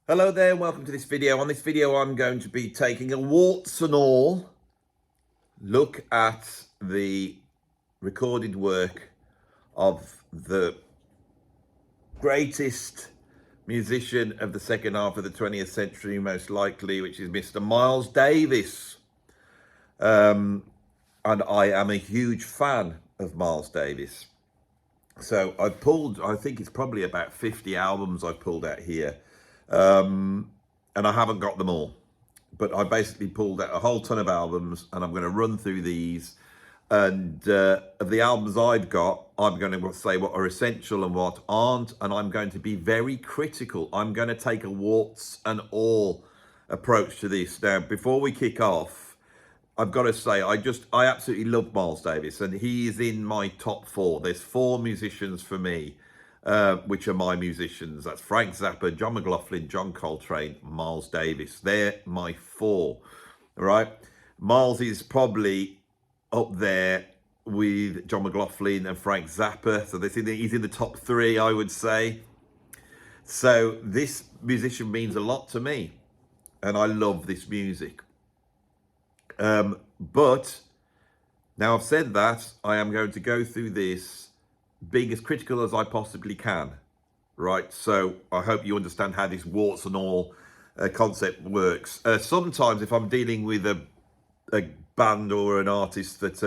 Hello there, and welcome to this video. On this video, I'm going to be taking a warts and all look at the recorded work of the greatest musician of the second half of the 20th century, most likely, which is Mr. Miles Davis. And I am a huge fan of Miles Davis. So I think it's probably about 50 albums I've pulled out here. And I haven't got them all, but I basically pulled out a whole ton of albums, and I'm going to run through these. And of the albums I've got, I'm going to say what are essential and what aren't, and I'm going to be very critical. I'm going to take a warts and all approach to this. Now, before we kick off, I've got to say I absolutely love Miles Davis, and he is in my top four. There's four musicians for me, which are my musicians. That's Frank Zappa, John McLaughlin, John Coltrane, Miles Davis. They're my four, all right? Miles is probably up there with John McLaughlin and Frank Zappa. So he's in the top three, I would say. So this musician means a lot to me, and I love this music. But now I've said that, I am going to go through this being as critical as I possibly can, right? So I hope you understand how this warts and all concept works. Sometimes if I'm dealing with a band or an artist that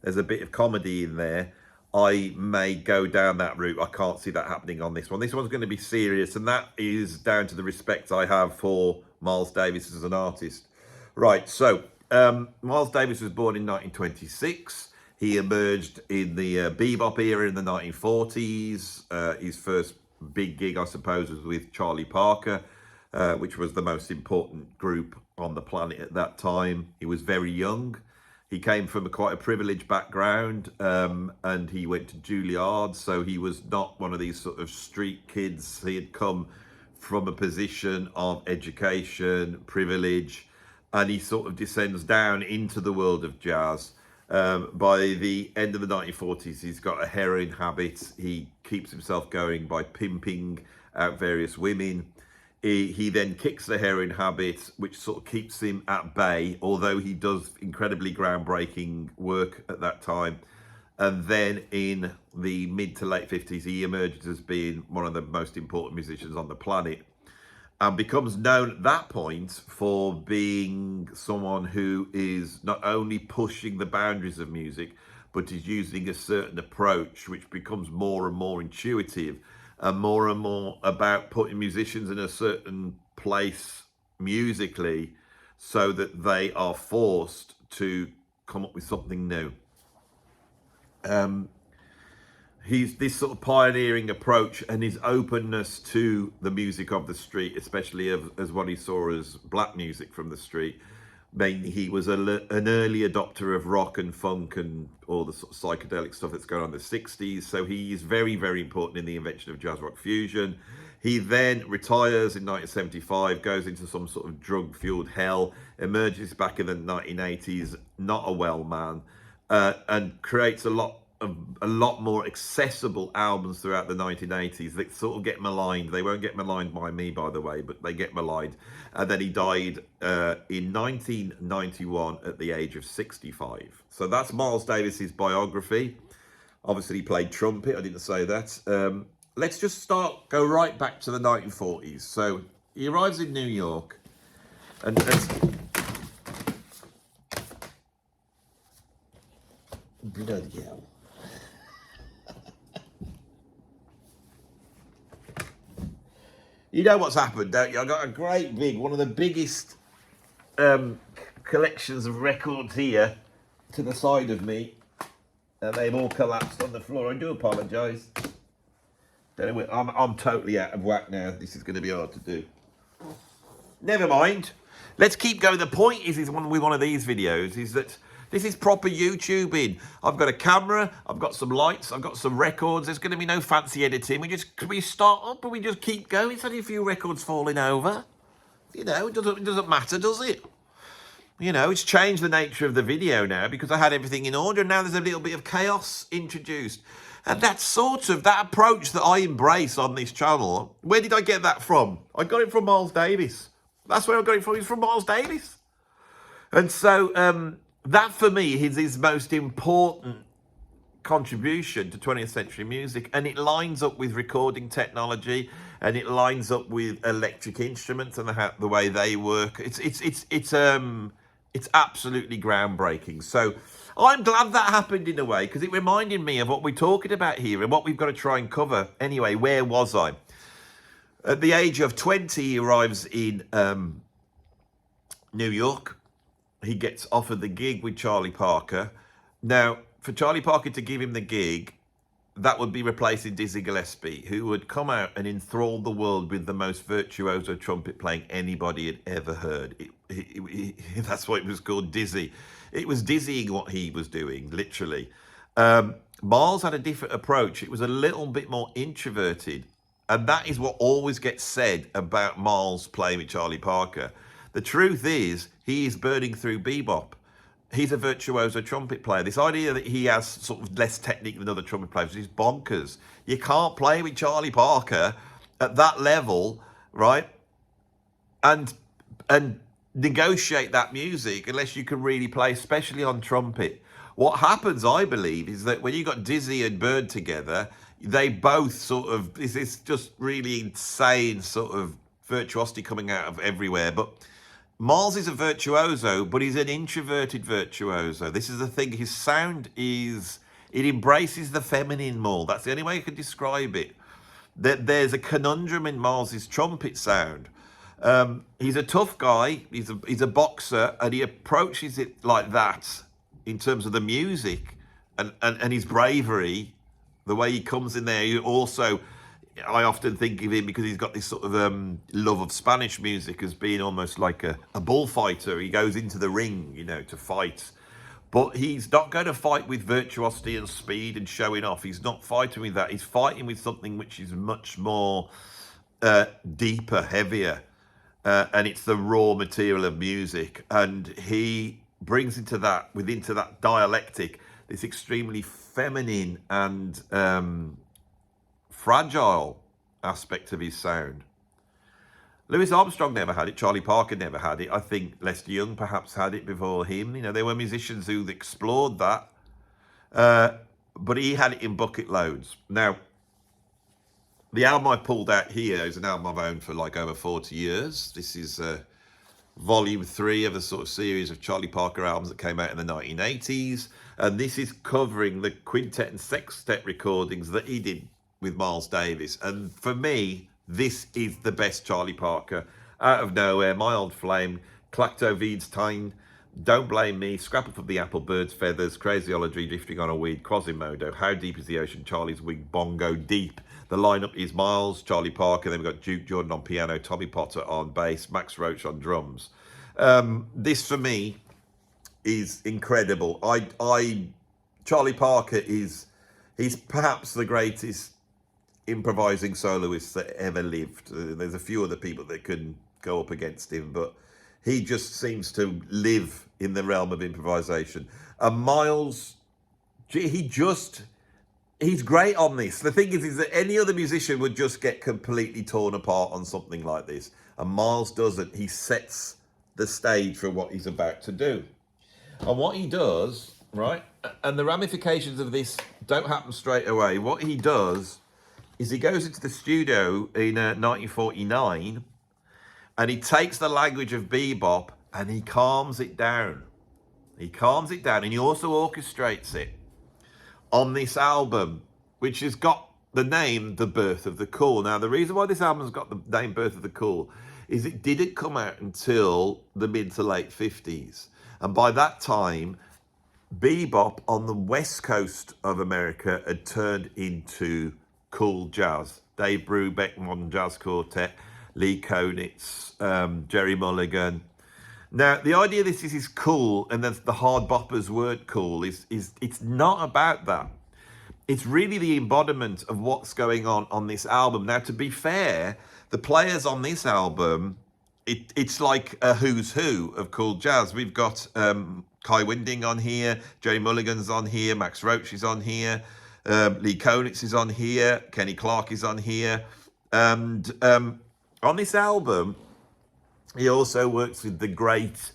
there's a bit of comedy in there, I may go down that route. I can't see that happening on this one. This one's going to be serious, and that is down to the respect I have for Miles Davis as an artist. Right, so Miles Davis was born in 1926. He emerged in the bebop era in the 1940s. His first big gig, I suppose, was with Charlie Parker, which was the most important group on the planet at that time. He was very young. He came from quite a privileged background, and he went to Juilliard, so he was not one of these sort of street kids. He had come from a position of education, privilege, and he sort of descends down into the world of jazz. By the end of the 1940s, he's got a heroin habit. He keeps himself going by pimping out various women. He then kicks the heroin habit, which sort of keeps him at bay, although he does incredibly groundbreaking work at that time. And then in the mid to late 50s, he emerges as being one of the most important musicians on the planet, and becomes known at that point for being someone who is not only pushing the boundaries of music, but is using a certain approach which becomes more and more intuitive and more about putting musicians in a certain place musically so that they are forced to come up with something new. He's this sort of pioneering approach and his openness to the music of the street, especially as what he saw as black music from the street. Mainly, he was an early adopter of rock and funk and all the sort of psychedelic stuff that's going on in the 60s. So he is very, very important in the invention of jazz rock fusion. He then retires in 1975, goes into some sort of drug-fueled hell, emerges back in the 1980s, not a well man, and creates a lot more accessible albums throughout the 1980s that sort of get maligned. They won't get maligned by me, by the way, but they get maligned. And then he died in 1991 at the age of 65. So that's Miles Davis's biography. Obviously, he played trumpet. I didn't say that. Let's just go right back to the 1940s. So he arrives in New York, and bloody hell. You know what's happened, don't you? I got a great big, one of the biggest collections of records here to the side of me, and they've all collapsed on the floor. I do apologise. Anyway, I'm totally out of whack now. This is going to be hard to do. Never mind. Let's keep going. The point is with one of these videos is that this is proper YouTubing. I've got a camera, I've got some lights, I've got some records. There's going to be no fancy editing. We start up and we just keep going. It's only a few records falling over. You know, it doesn't matter, does it? You know, it's changed the nature of the video now because I had everything in order. Now there's a little bit of chaos introduced. And that's sort of that approach that I embrace on this channel. Where did I get that from? I got it from Miles Davis. That's where I got it from. It's from Miles Davis. And so that for me is his most important contribution to 20th century music, and it lines up with recording technology, and it lines up with electric instruments and the way they work. It's absolutely groundbreaking. So I'm glad that happened in a way, because it reminded me of what we're talking about here and what we've got to try and cover. Anyway, where was I? At the age of 20, he arrives in New York. He gets offered the gig with Charlie Parker. Now, for Charlie Parker to give him the gig, that would be replacing Dizzy Gillespie, who would come out and enthrall the world with the most virtuoso trumpet playing anybody had ever heard. That's why it was called Dizzy. It was dizzying what he was doing, literally. Miles had a different approach. It was a little bit more introverted. And that is what always gets said about Miles playing with Charlie Parker. The truth is, he is burning through bebop. He's a virtuoso trumpet player. This idea that he has sort of less technique than other trumpet players is bonkers. You can't play with Charlie Parker at that level, right? And negotiate that music unless you can really play, especially on trumpet. What happens, I believe, is that when you got Dizzy and Bird together, they both sort of, it's just really insane sort of virtuosity coming out of everywhere. But Miles is a virtuoso, but he's an introverted virtuoso. This is the thing. His sound it embraces the feminine more. That's the only way I can describe it. There's a conundrum in Miles's trumpet sound. He's a tough guy. He's a boxer, and he approaches it like that in terms of the music and his bravery, the way he comes in there. He also, I often think of him because he's got this sort of love of Spanish music as being almost like a bullfighter. He goes into the ring, to fight. But he's not going to fight with virtuosity and speed and showing off. He's not fighting with that. He's fighting with something which is much more deeper, heavier. And it's the raw material of music. And he brings into that dialectic, this extremely feminine and fragile aspect of his sound. Louis Armstrong never had it. Charlie Parker never had it. I think Lester Young perhaps had it before him. There were musicians who explored that. But he had it in bucket loads. Now, the album I pulled out here is an album I've owned for like over 40 years. This is volume 3 of a sort of series of Charlie Parker albums that came out in the 1980s. And this is covering the quintet and sextet recordings that he did with Miles Davis. And for me, this is the best Charlie Parker. Out of Nowhere, My Old Flame, Clacto Wiedstein, Don't Blame Me, Scrapple from the Apple, Bird's Feathers, Crazyology, Drifting on a Weed, Quasimodo, How Deep is the Ocean, Charlie's Wig, Bongo Deep. The lineup is Miles, Charlie Parker, then we've got Duke Jordan on piano, Tommy Potter on bass, Max Roach on drums. This for me is incredible. Charlie Parker he's perhaps the greatest improvising soloist that ever lived. There's a few other people that can go up against him, but he just seems to live in the realm of improvisation. And Miles, he's great on this. The thing is that any other musician would just get completely torn apart on something like this. And Miles doesn't. He sets the stage for what he's about to do. And what he does, right, and the ramifications of this don't happen straight away. What he does is he goes into the studio in 1949 and he takes the language of bebop and he calms it down. He calms it down and he also orchestrates it on this album, which has got the name The Birth of the Cool. Now, the reason why this album's got the name Birth of the Cool is it didn't come out until the mid to late 50s. And by that time, bebop on the west coast of America had turned into cool jazz. Dave Brubeck, Modern Jazz Quartet, Lee Konitz, Jerry Mulligan. Now, the idea this is cool, and the hard boppers weren't cool, is it's not about that. It's really the embodiment of what's going on this album. Now, to be fair, the players on this album, it's like a who's who of cool jazz. We've got Kai Winding on here, Jerry Mulligan's on here, Max Roach is on here, Lee Konitz is on here. Kenny Clark is on here. And on this album, he also works with the great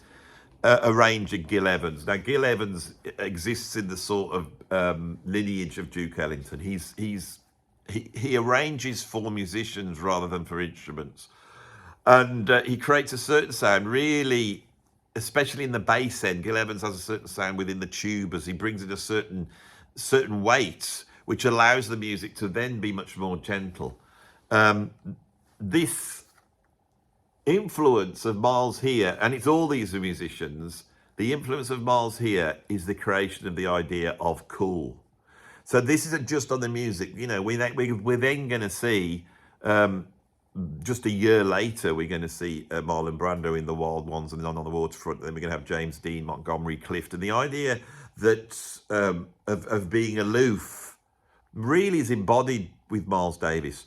arranger Gil Evans. Now, Gil Evans exists in the sort of lineage of Duke Ellington. He arranges for musicians rather than for instruments. And he creates a certain sound, really, especially in the bass end. Gil Evans has a certain sound within the tube as he brings in a certain weight, which allows the music to then be much more gentle. This influence of Miles here, and it's all these musicians, the influence of Miles here is the creation of the idea of cool. So this isn't just on the music. You know, we're then going to see, just a year later, we're going to see Marlon Brando in The Wild Ones and On the Waterfront. Then we're going to have James Dean, Montgomery Clift. And the idea that of being aloof really is embodied with Miles Davis.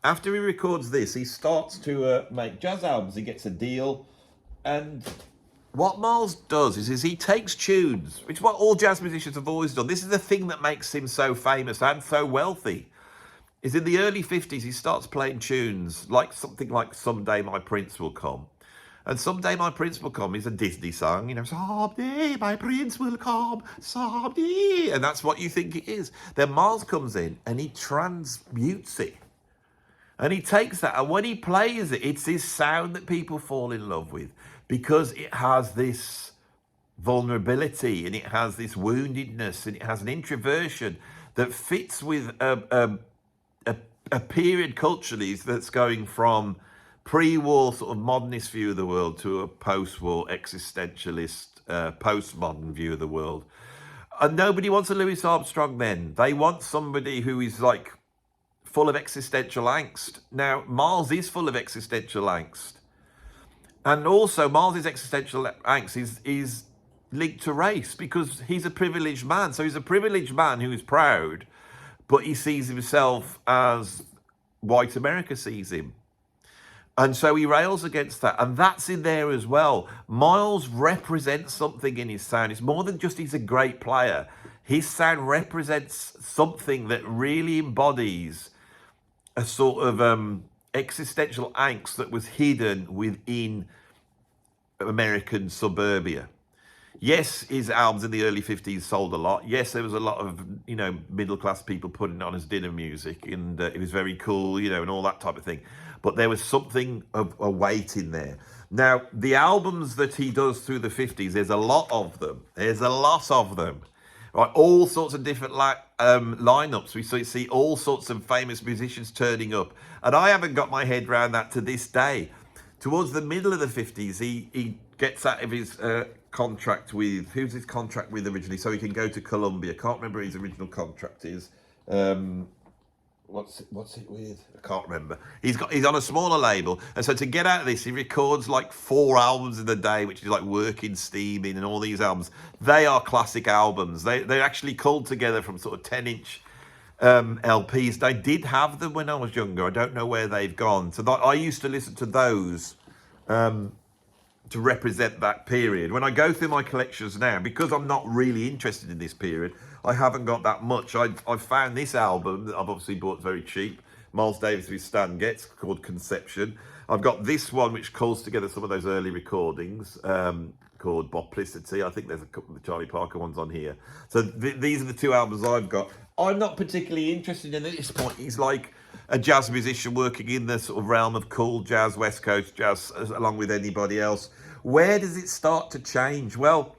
After he records this, he starts to make jazz albums. He gets a deal. And what Miles does is he takes tunes, which is what all jazz musicians have always done. This is the thing that makes him so famous and so wealthy. Is in the early 50s, he starts playing tunes like something like Someday My Prince Will Come. And Someday My Prince Will Come is a Disney song, you know, someday my prince will come, someday. And that's what you think it is. Then Miles comes in and he transmutes it. And he takes that, and when he plays it, it's this sound that people fall in love with because it has this vulnerability and it has this woundedness and it has an introversion that fits with a period culturally that's going from pre-war sort of modernist view of the world to a post-war existentialist, postmodern view of the world. And nobody wants a Louis Armstrong then. They want somebody who is like full of existential angst. Now, Miles is full of existential angst. And also, Miles' existential angst is linked to race because he's a privileged man. So he's a privileged man who is proud, but he sees himself as white America sees him. And so he rails against that. And that's in there as well. Miles represents something in his sound. It's more than just he's a great player. His sound represents something that really embodies a sort of existential angst that was hidden within American suburbia. Yes, his albums in the early 50s sold a lot. Yes, there was a lot of, you know, middle-class people putting it on as dinner music, and it was very cool, you know, and all that type of thing. But there was something of a weight in there. Now, the albums that he does through the 50s, there's a lot of them. There's a lot of them. Right, all sorts of different lineups. We see all sorts of famous musicians turning up. And I haven't got my head around that to this day. Towards the middle of the 50s, he gets out of his contract with, who's his contract with originally, so he can go to Columbia. Can't remember who his original contract is. What's it with? I can't remember. He's on a smaller label, and so to get out of this, he records like 4 albums in a day, which is like Working, Steaming, and all these albums. They are classic albums. They're actually culled together from sort of 10-inch LPs. They did have them when I was younger. I don't know where they've gone. So I used to listen to those to represent that period. When I go through my collections now, because I'm not really interested in this period, I haven't got that much. I've found this album that I've obviously bought very cheap, Miles Davis with Stan Getz, called Conception. I've got this one which calls together some of those early recordings, called Boplicity. I think there's a couple of the Charlie Parker ones on here. So these are the 2 albums I've got. I'm not particularly interested in at this point. He's like a jazz musician working in the sort of realm of cool jazz, West Coast jazz, along with anybody else. Where does it start to change? Well,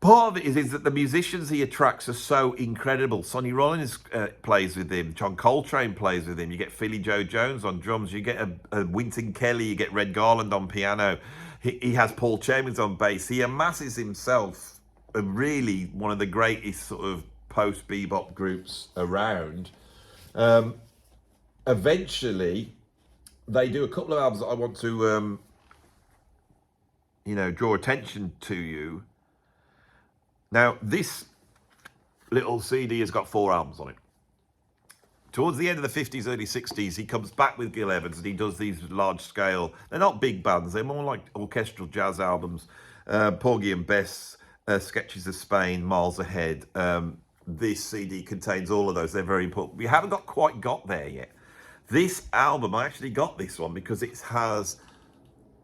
part of it is that the musicians he attracts are so incredible. Sonny Rollins plays with him. John Coltrane plays with him. You get Philly Joe Jones on drums. You get a Wynton Kelly. You get Red Garland on piano. He has Paul Chambers on bass. He amasses himself really one of the greatest sort of post-bebop groups around. Eventually, they do a couple of albums that I want to, draw attention to you. Now, this little CD has got 4 albums on it. Towards the end of the 50s, early 60s, he comes back with Gil Evans and he does these large-scale, they're not big bands, they're more like orchestral jazz albums. Porgy and Bess, Sketches of Spain, Miles Ahead, this CD contains all of those. They're very important. We haven't quite got there yet. This album, I actually got this one because it has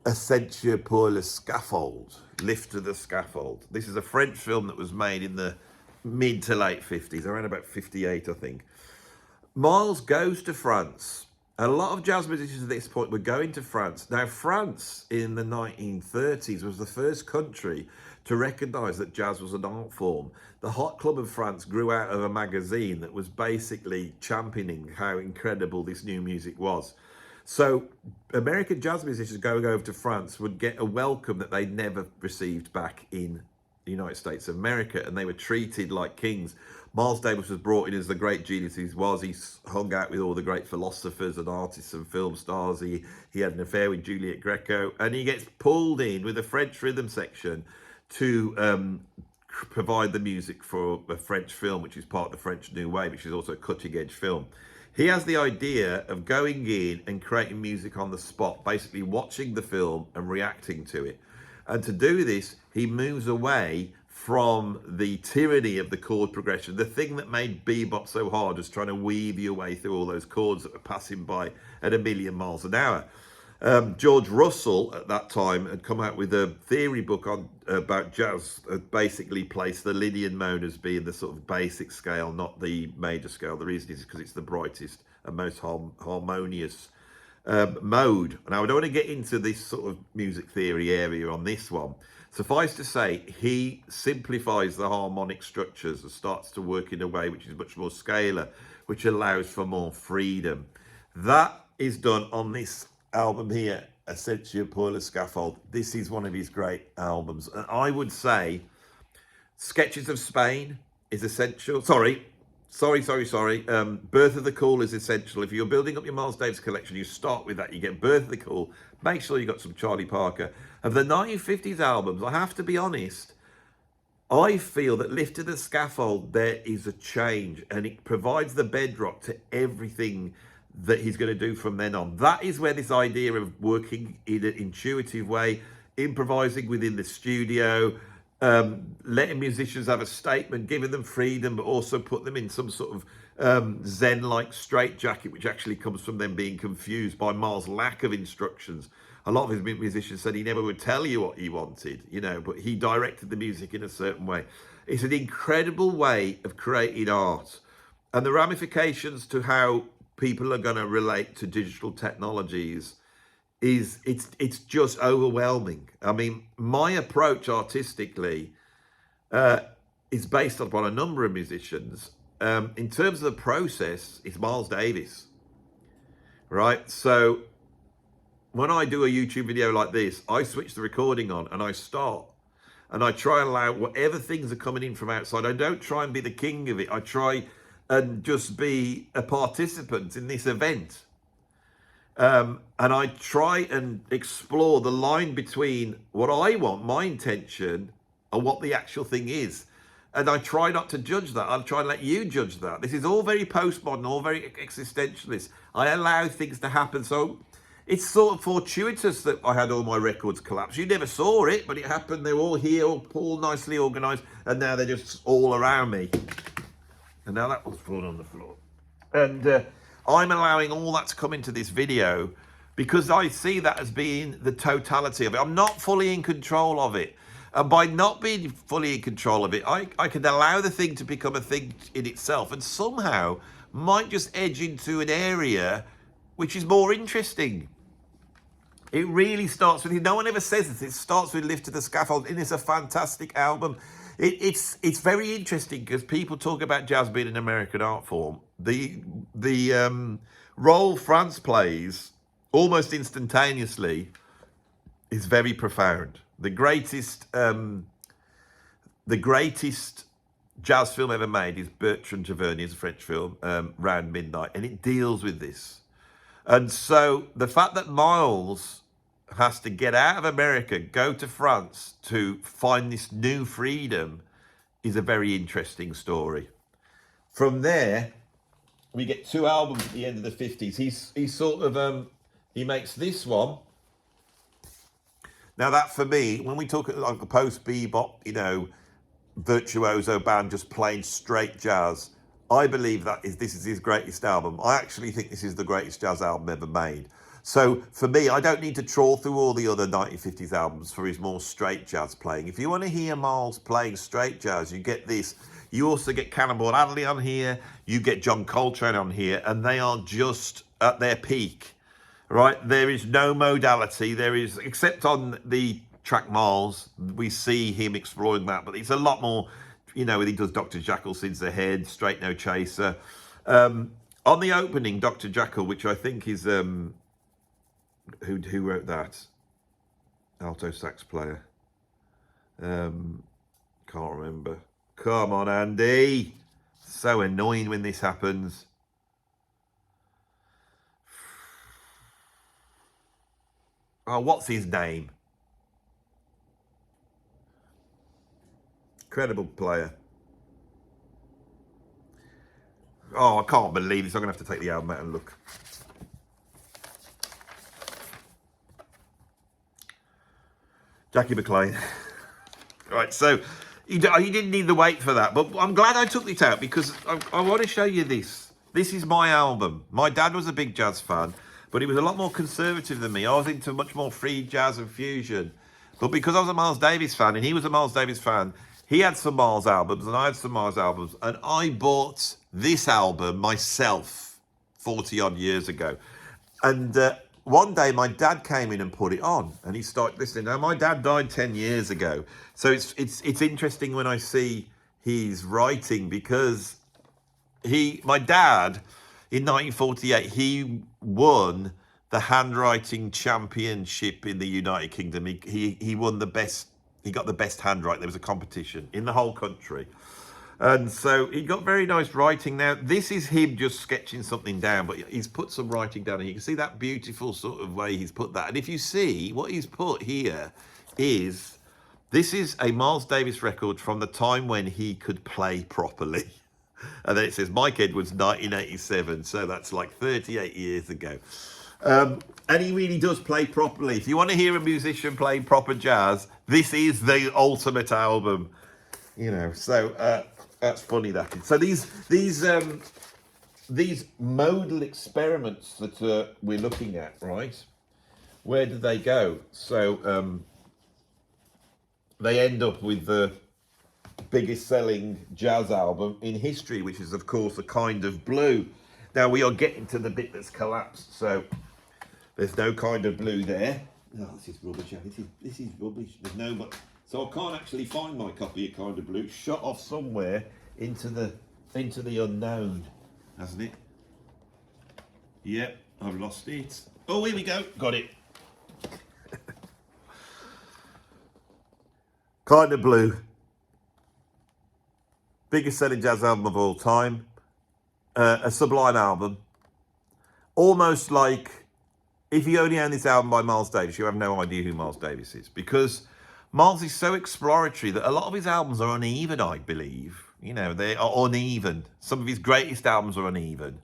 Ascension pour le Scaffold, Lift to the Scaffold. This is a French film that was made in the mid to late 50s, around about 58, I think. Miles goes to France. A lot of jazz musicians at this point were going to France. Now, France in the 1930s was the first country to recognise that jazz was an art form. The Hot Club of France grew out of a magazine that was basically championing how incredible this new music was. So American jazz musicians going over to France would get a welcome that they never received back in the United States of America, and they were treated like kings. Miles Davis was brought in as the great genius he was. He hung out with all the great philosophers and artists and film stars. He had an affair with Juliet Greco, and he gets pulled in with a French rhythm section to provide the music for a French film, which is part of the French New Wave, which is also a cutting-edge film. He has the idea of going in and creating music on the spot, basically watching the film and reacting to it. And to do this, he moves away from the tyranny of the chord progression. The thing that made bebop so hard was trying to weave your way through all those chords that were passing by at 1,000,000 miles an hour. George Russell at that time had come out with a theory book about jazz, basically placed the Lydian mode as being the sort of basic scale, not the major scale. The reason is because it's the brightest and most harmonious mode. Now, I don't want to get into this sort of music theory area on this one. Suffice to say, he simplifies the harmonic structures and starts to work in a way which is much more scalar, which allows for more freedom. That is done on this album here, Ascension pour le Scaffold. This is one of his great albums. And I would say Sketches of Spain is essential. Sorry. Birth of the Cool is essential. If you're building up your Miles Davis collection, you start with that. You get Birth of the Cool. Make sure you got some Charlie Parker. Of the 1950s albums, I have to be honest, I feel that Lift to the Scaffold, there is a change, and it provides the bedrock to everything that he's going to do from then on. That is where this idea of working in an intuitive way, improvising within the studio, letting musicians have a statement, giving them freedom, but also put them in some sort of Zen-like straitjacket, which actually comes from them being confused by Miles' lack of instructions. A lot of his musicians said he never would tell you what he wanted, you know, but he directed the music in a certain way. It's an incredible way of creating art, and the ramifications to how people are going to relate to digital technologies it's just overwhelming. I mean, my approach artistically is based upon a number of musicians. In terms of the process, it's Miles Davis, right? So when I do a YouTube video like this, I switch the recording on and I start and I try and allow whatever things are coming in from outside. I don't try and be the king of it. I try and just be a participant in this event. And I try and explore the line between what I want, my intention, and what the actual thing is. And I try not to judge that. I'll try and let you judge that. This is all very postmodern, all very existentialist. I allow things to happen. So it's sort of fortuitous that I had all my records collapse. You never saw it, but it happened. They're all here, all nicely organized. And now they're just all around me. And now that one's fallen on the floor. And I'm allowing all that to come into this video because I see that as being the totality of it. I'm not fully in control of it. And by not being fully in control of it, I can allow the thing to become a thing in itself and somehow might just edge into an area which is more interesting. It really starts with, no one ever says this, it starts with Lift to the Scaffold, and it's a fantastic album. It's very interesting because people talk about jazz being an American art form. The role France plays almost instantaneously is very profound. The greatest jazz film ever made is Bertrand Tavernier's French film, Round Midnight, and it deals with this. And so the fact that Miles has to get out of America, go to France to find this new freedom is a very interesting story. From there, we get two albums at the end of the 50s. He's sort of, he makes this one. Now that for me, when we talk like the post-bebop, you know, virtuoso band just playing straight jazz. I believe this is his greatest album. I actually think this is the greatest jazz album ever made. So for me, I don't need to trawl through all the other 1950s albums for his more straight jazz playing. If you want to hear Miles playing straight jazz, you get this. You also get Cannonball Adderley on here. You get John Coltrane on here, and they are just at their peak, right? There is no modality. There is, except on the track Miles, we see him exploring that, but it's a lot more, you know, when he does Dr. Jekyll, Sin's the Head, Straight No Chaser. On the opening, Dr. Jekyll, which I think is, who wrote that? Alto sax player. Can't remember. Come on, Andy. So annoying when this happens. Oh, what's his name? Incredible player. Oh, I can't believe this. I'm going to have to take the album out and look. Jackie McLean. Right, so you didn't need to wait for that, but I'm glad I took this out because I want to show you this. This is my album. My dad was a big jazz fan, but he was a lot more conservative than me. I was into much more free jazz and fusion. But because I was a Miles Davis fan and he was a Miles Davis fan, he had some Miles albums and I had some Miles albums, and I bought this album myself 40 odd years ago. And one day my dad came in and put it on and he started listening. Now my dad died 10 years ago. So it's interesting when I see his writing, because my dad in 1948, he won the handwriting championship in the United Kingdom. He won the best, he got the best handwriting. There was a competition in the whole country. And so he got very nice writing. Now, this is him just sketching something down, but he's put some writing down, and you can see that beautiful sort of way he's put that. And if you see what he's put here is, this is a Miles Davis record from the time when he could play properly. And then it says Mike Edwards, 1987. So that's like 38 years ago. And he really does play properly. If you want to hear a musician playing proper jazz, this is the ultimate album. You know, so that's funny that is. So these modal experiments that we're looking at, right? Where do they go? So they end up with the biggest selling jazz album in history, which is of course A Kind of Blue. Now we are getting to the bit that's collapsed, so there's no Kind of Blue there. Oh, this is rubbish. This is rubbish. There's no, but so I can't actually find my copy of Kind of Blue. Shot off somewhere into the unknown, hasn't it? Yep, I've lost it. Oh, here we go. Got it. Kind of Blue. Biggest selling jazz album of all time. A sublime album. Almost like, if you only own this album by Miles Davis, you have no idea who Miles Davis is. Because Miles is so exploratory that a lot of his albums are uneven, I believe. You know, they are uneven. Some of his greatest albums are uneven.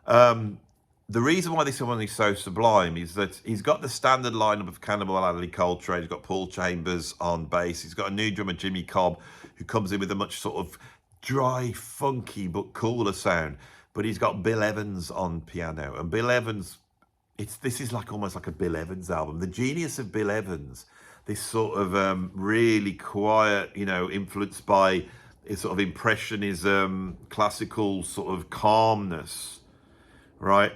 The reason why this one is so sublime is that he's got the standard lineup of Cannonball Adderley, Coltrane. He's got Paul Chambers on bass. He's got a new drummer, Jimmy Cobb, who comes in with a much sort of dry, funky, but cooler sound. But he's got Bill Evans on piano. And Bill Evans, this is like almost like a Bill Evans album. The genius of Bill Evans, this sort of really quiet, you know, influenced by his sort of impressionism, classical sort of calmness, right?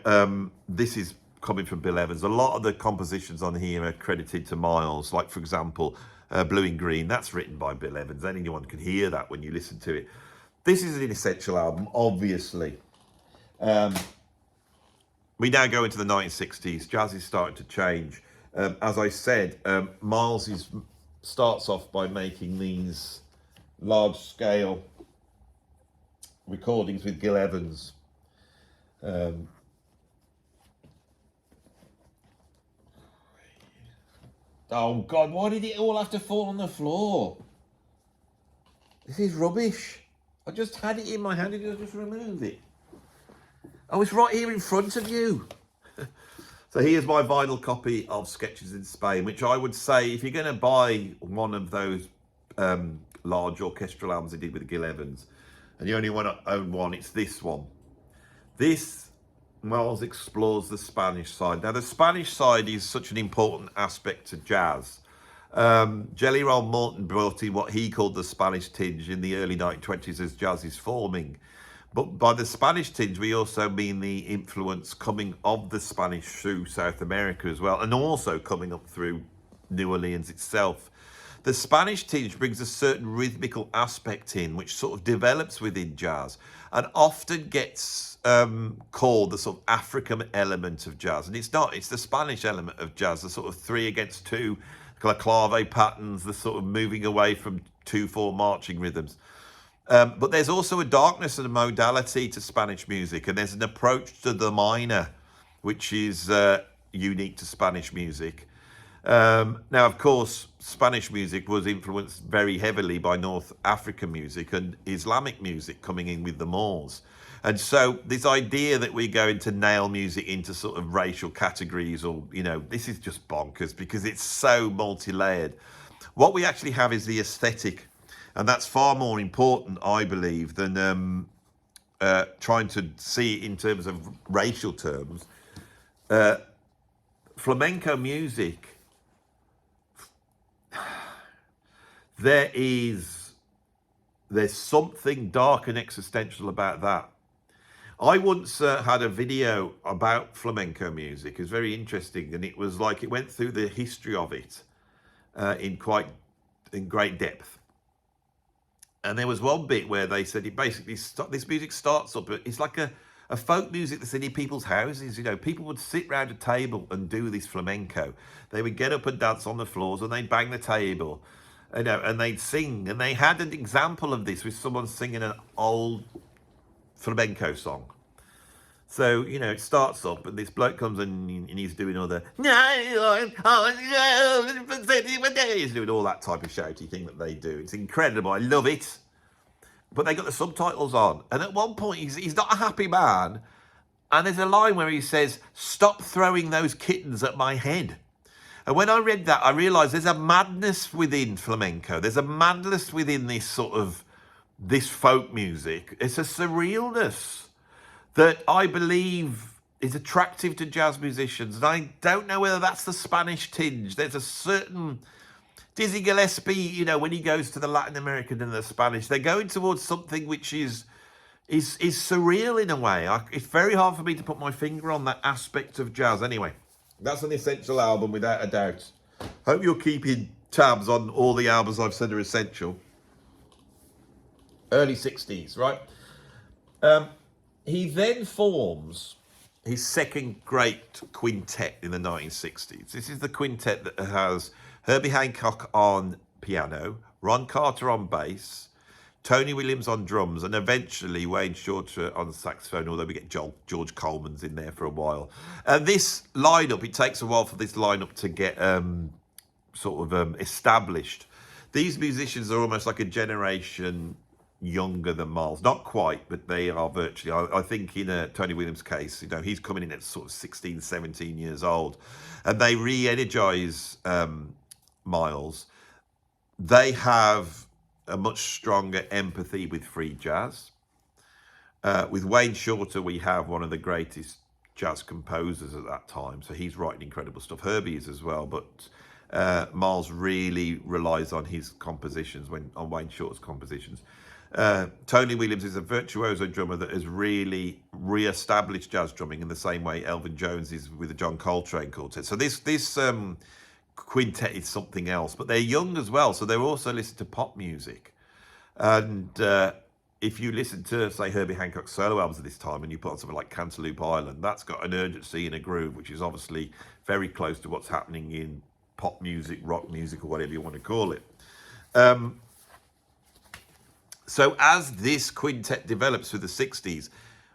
This is coming from Bill Evans. A lot of the compositions on here are credited to Miles, like, for example, Blue in Green. That's written by Bill Evans. Anyone can hear that when you listen to it. This is an essential album, obviously. We now go into the 1960s. Jazz is starting to change. As I said, Miles starts off by making these large-scale recordings with Gil Evans. Oh God, why did it all have to fall on the floor? This is rubbish. I just had it in my hand and I just removed it. Oh, it's right here in front of you. So here's my vinyl copy of Sketches in Spain, which I would say, if you're going to buy one of those large orchestral albums he did with Gil Evans. And the only one I own one, it's this one. This, Miles explores the Spanish side. Now, the Spanish side is such an important aspect to jazz. Jelly Roll Morton brought in what he called the Spanish tinge in the early 1920s as jazz is forming. But by the Spanish tinge, we also mean the influence coming of the Spanish through South America as well, and also coming up through New Orleans itself. The Spanish tinge brings a certain rhythmical aspect in, which sort of develops within jazz, and often gets called the sort of African element of jazz. And it's not, it's the Spanish element of jazz, the sort of 3 against 2, clave patterns, the sort of moving away from 2/4 marching rhythms. But there's also a darkness and a modality to Spanish music, and there's an approach to the minor, which is unique to Spanish music. Now, of course, Spanish music was influenced very heavily by North African music and Islamic music coming in with the Moors. And so this idea that we're going to nail music into sort of racial categories, or, you know, this is just bonkers because it's so multi-layered. What we actually have is the aesthetic. And that's far more important, I believe, than trying to see it in terms of racial terms. Flamenco music, there's something dark and existential about that. I once had a video about flamenco music. It was very interesting, and it was like it went through the history of it in great depth. And there was one bit where they said it basically this music starts up. It's like a folk music that's in people's houses. You know, people would sit round a table and do this flamenco. They would get up and dance on the floors, and they'd bang the table, you know, and they'd sing. And they had an example of this with someone singing an old flamenco song. So, you know, it starts up, and this bloke comes in and he's doing all the... He's doing all that type of shouty thing that they do. It's incredible. I love it. But they got the subtitles on. And at one point, he's not a happy man. And there's a line where he says, "Stop throwing those kittens at my head." And when I read that, I realised there's a madness within flamenco. There's a madness within this sort of, this folk music. It's a surrealness that I believe is attractive to jazz musicians. And I don't know whether that's the Spanish tinge. There's a certain... Dizzy Gillespie, you know, when he goes to the Latin American and the Spanish, they're going towards something which is surreal in a way. It's very hard for me to put my finger on that aspect of jazz. Anyway, that's an essential album without a doubt. Hope you're keeping tabs on all the albums I've said are essential. Early 60s, right? He then forms his second great quintet in the 1960s. This is the quintet that has Herbie Hancock on piano, Ron Carter on bass, Tony Williams on drums, and eventually Wayne Shorter on saxophone, although we get George Coleman's in there for a while. And this lineup, it takes a while for this lineup to get established. These musicians are almost like a generation younger than Miles. Not quite, but they are virtually. I think in Tony Williams' case, you know, he's coming in at sort of 16, 17 years old. And they re-energize Miles. They have a much stronger empathy with free jazz. With Wayne Shorter, we have one of the greatest jazz composers at that time. So he's writing incredible stuff. Herbie is as well, but Miles really relies on his compositions, on Wayne Shorter's compositions. Tony Williams is a virtuoso drummer that has really re-established jazz drumming in the same way Elvin Jones is with the John Coltrane Quartet. So this quintet is something else, but they're young as well, so they're also listening to pop music. And if you listen to, say, Herbie Hancock's solo albums at this time, and you put on something like Cantaloupe Island, that's got an urgency and a groove, which is obviously very close to what's happening in pop music, rock music, or whatever you want to call it. So as this quintet develops through the 60s,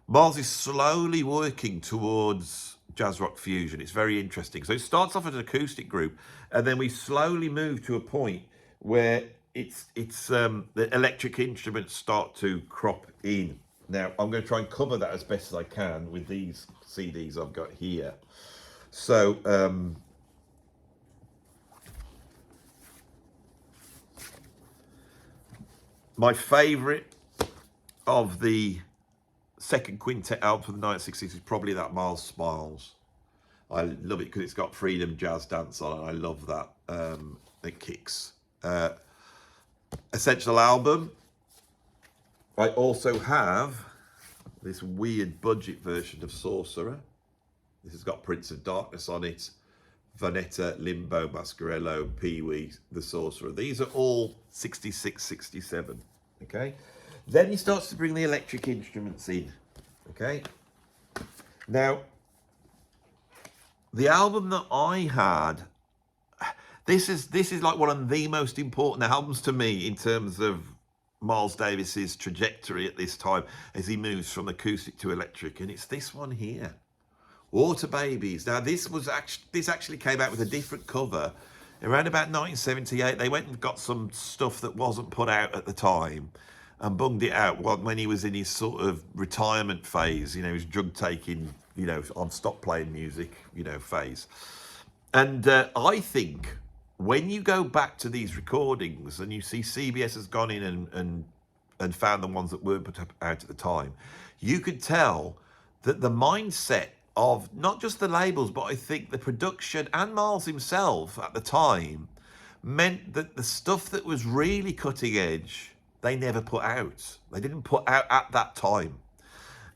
Miles is slowly working towards jazz rock fusion. It's very interesting. So it starts off as an acoustic group, and then we slowly move to a point where the electric instruments start to crop in. Now, I'm going to try and cover that as best as I can with these CDs I've got here. So, My favourite of the second quintet album from the 1960s is probably that Miles Smiles. I love it because it's got Freedom Jazz Dance on it. I love that. It kicks. Essential album. I also have this weird budget version of Sorcerer. This has got Prince of Darkness on it, Vanetta, Limbo, Mascarello, Pee-wee, The Sorcerer. These are all 66, 67, okay? Then he starts to bring the electric instruments in, okay? Now, the album that I had, this is like one of the most important albums to me in terms of Miles Davis's trajectory at this time as he moves from acoustic to electric, and it's this one here. Water Babies. Now this actually came out with a different cover around about 1978. They went and got some stuff that wasn't put out at the time and bunged it out when he was in his sort of retirement phase, you know, his drug taking, you know, on stop playing music, you know, phase. And I think when you go back to these recordings and you see CBS has gone in and found the ones that weren't put out at the time, you could tell that the mindset of not just the labels, but I think the production and Miles himself at the time meant that the stuff that was really cutting edge, they never put out. They didn't put out at that time.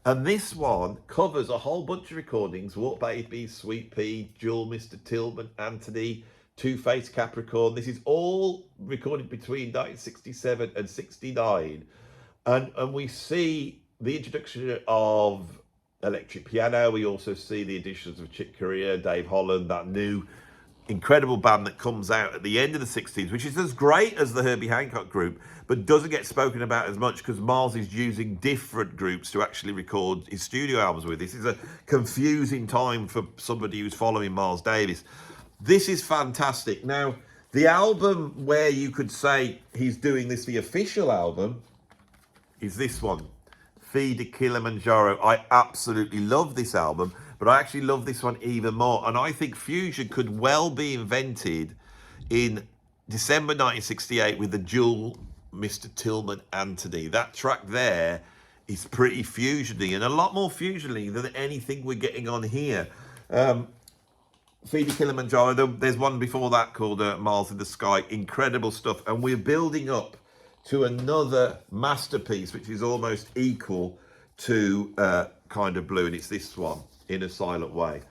And this one covers a whole bunch of recordings: Water Babies, Sweet Pea, Jewel, Mr. Tillman, Anthony, Two-Faced Capricorn. This is all recorded between 1967 and 69. And we see the introduction of electric piano. We also see the additions of Chick Corea, Dave Holland, that new incredible band that comes out at the end of the 60s, which is as great as the Herbie Hancock group, but doesn't get spoken about as much because Miles is using different groups to actually record his studio albums with. This is a confusing time for somebody who's following Miles Davis. This is fantastic. Now, the album where you could say he's doing this, the official album, is this one, Feed the Kilimanjaro. I absolutely love this album, but I actually love this one even more. And I think fusion could well be invented in December 1968 with the dual Mr. Tillman Anthony. That track there is pretty fusiony, and a lot more fusiony than anything we're getting on here. Feed the Kilimanjaro, there's one before that called Miles in the Sky. Incredible stuff. And we're building up to another masterpiece, which is almost equal to Kind of Blue, and it's this one, In a Silent Way.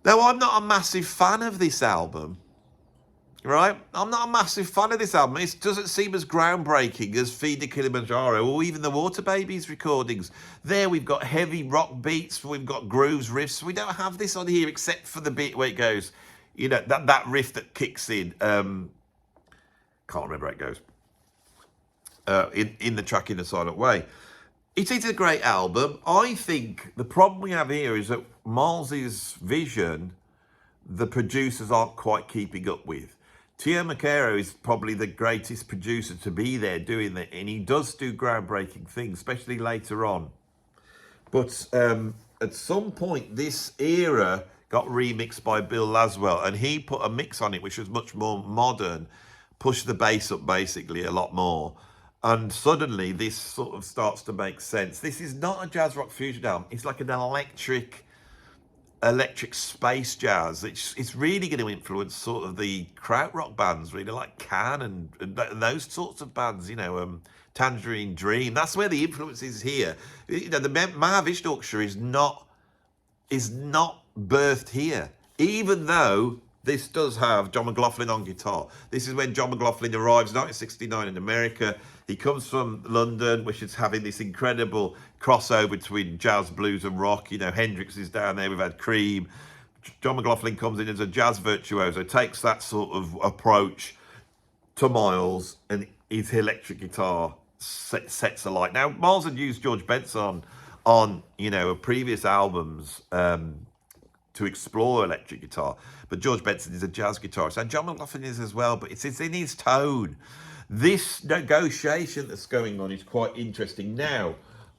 Now, I'm not a massive fan of this album, right? I'm not a massive fan of this album. It doesn't seem as groundbreaking as Feed the Kilimanjaro or even the Water Babies recordings. There we've got heavy rock beats, we've got grooves, riffs. We don't have this on here except for the bit where it goes, you know, that riff that kicks in. Can't remember how it goes. In the track In a Silent Way. It is a great album. I think the problem we have here is that Miles's vision, the producers aren't quite keeping up with. Tio Macero is probably the greatest producer to be there doing that, and he does do groundbreaking things, especially later on. But at some point, this era got remixed by Bill Laswell, and he put a mix on it which was much more modern, pushed the bass up basically a lot more. And suddenly this sort of starts to make sense. This is not a jazz rock fusion album. It's like an electric space jazz. It's really going to influence sort of the krautrock bands, really, like Can and those sorts of bands, you know, Tangerine Dream. That's where the influence is here. You know, the Mahavishnu Orchestra is not birthed here, even though this does have John McLaughlin on guitar. This is when John McLaughlin arrives, 1969 in America. He comes from London, which is having this incredible crossover between jazz, blues, and rock. You know, Hendrix is down there. We've had Cream. John McLaughlin comes in as a jazz virtuoso, takes that sort of approach to Miles, and his electric guitar sets alight. Now, Miles had used George Benson on you know, previous albums to explore electric guitar, but George Benson is a jazz guitarist, and John McLaughlin is as well, but it's in his tone. This negotiation that's going on is quite interesting. Now,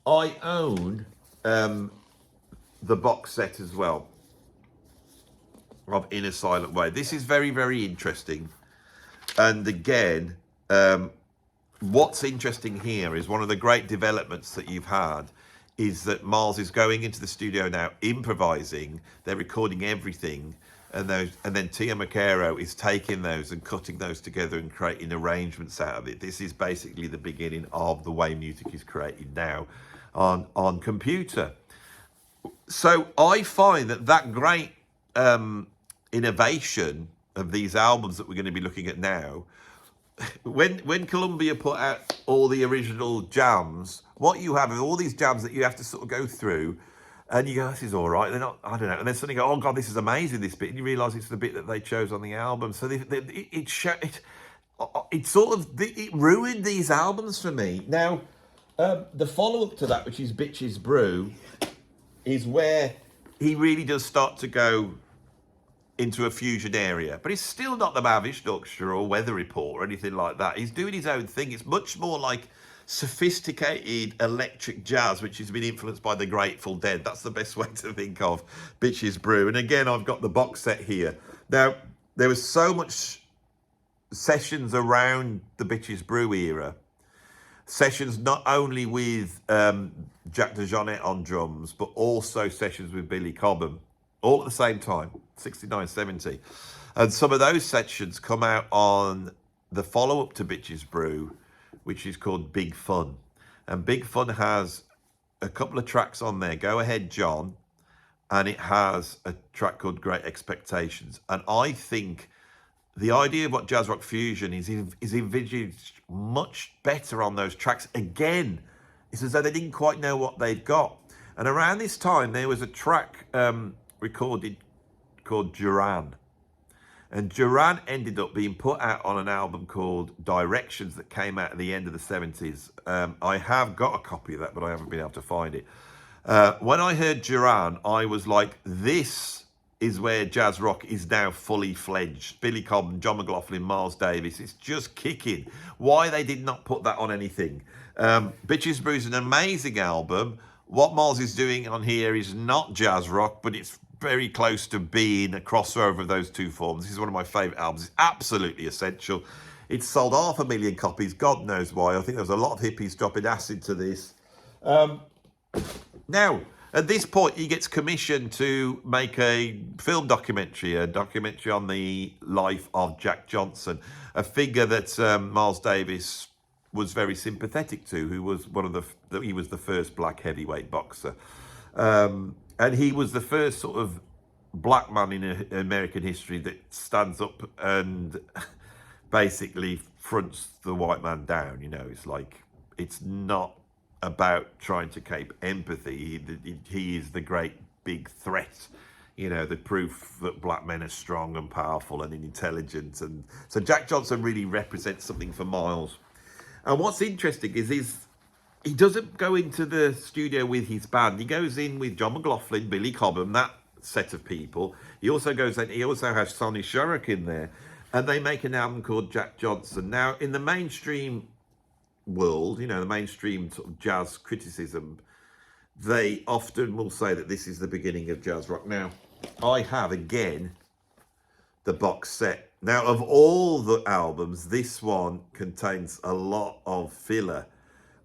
I own the box set as well of In a Silent Way. This is very, very interesting. And again, what's interesting here is one of the great developments that you've had is that Miles is going into the studio now, improvising. They're recording everything, and then Tia Macaro is taking those and cutting those together and creating arrangements out of it. This is basically the beginning of the way music is created now on computer. So I find that great innovation of these albums that we're going to be looking at now, when Columbia put out all the original jams, what you have is all these jams that you have to sort of go through, and you go, this is all right. They're not, I don't know. And then suddenly you go, oh God, this is amazing, this bit. And you realise it's the bit that they chose on the album. So it ruined these albums for me. Now, the follow-up to that, which is Bitches Brew, is where he really does start to go into a fusion area, but it's still not the Mavish Orchestra or Weather Report or anything like that. He's doing his own thing. It's much more like sophisticated electric jazz, which has been influenced by the Grateful Dead. That's the best way to think of Bitches Brew. And again, I've got the box set here. Now, there was so much sessions around the Bitches Brew era. Sessions not only with Jack DeJohnette on drums, but also sessions with Billy Cobham, all at the same time, 69, 70. And some of those sections come out on the follow-up to Bitches Brew, which is called Big Fun. And Big Fun has a couple of tracks on there, Go Ahead John, and it has a track called Great Expectations. And I think the idea of what jazz rock fusion is envisaged much better on those tracks. Again, it's as though they didn't quite know what they'd got. And around this time, there was a track recorded called Duran. And Duran ended up being put out on an album called Directions that came out at the end of the 70s. I have got a copy of that, but I haven't been able to find it. When I heard Duran, I was like, this is where jazz rock is now fully fledged. Billy Cobham, John McLaughlin, Miles Davis, it's just kicking. Why they did not put that on anything. Bitches Brew is an amazing album. What Miles is doing on here is not jazz rock, but it's very close to being a crossover of those two forms. This is one of my favourite albums. It's absolutely essential. It's sold 500,000 copies. God knows why. I think there was a lot of hippies dropping acid to this. Now, at this point, he gets commissioned to make a film documentary, a documentary on the life of Jack Johnson, a figure that Miles Davis was very sympathetic to, who was he was the first black heavyweight boxer. And he was the first sort of black man in American history that stands up and basically fronts the white man down. You know, it's like, it's not about trying to keep empathy. He is the great big threat, you know, the proof that black men are strong and powerful and intelligent. And so Jack Johnson really represents something for Miles. And what's interesting is he doesn't go into the studio with his band. He goes in with John McLaughlin, Billy Cobham, that set of people. He also goes in, he also has Sonny Sharrock in there, and they make an album called Jack Johnson. Now, in the mainstream world, you know, the mainstream sort of jazz criticism, they often will say that this is the beginning of jazz rock. Now, I have, again, the box set. Now, of all the albums, this one contains a lot of filler.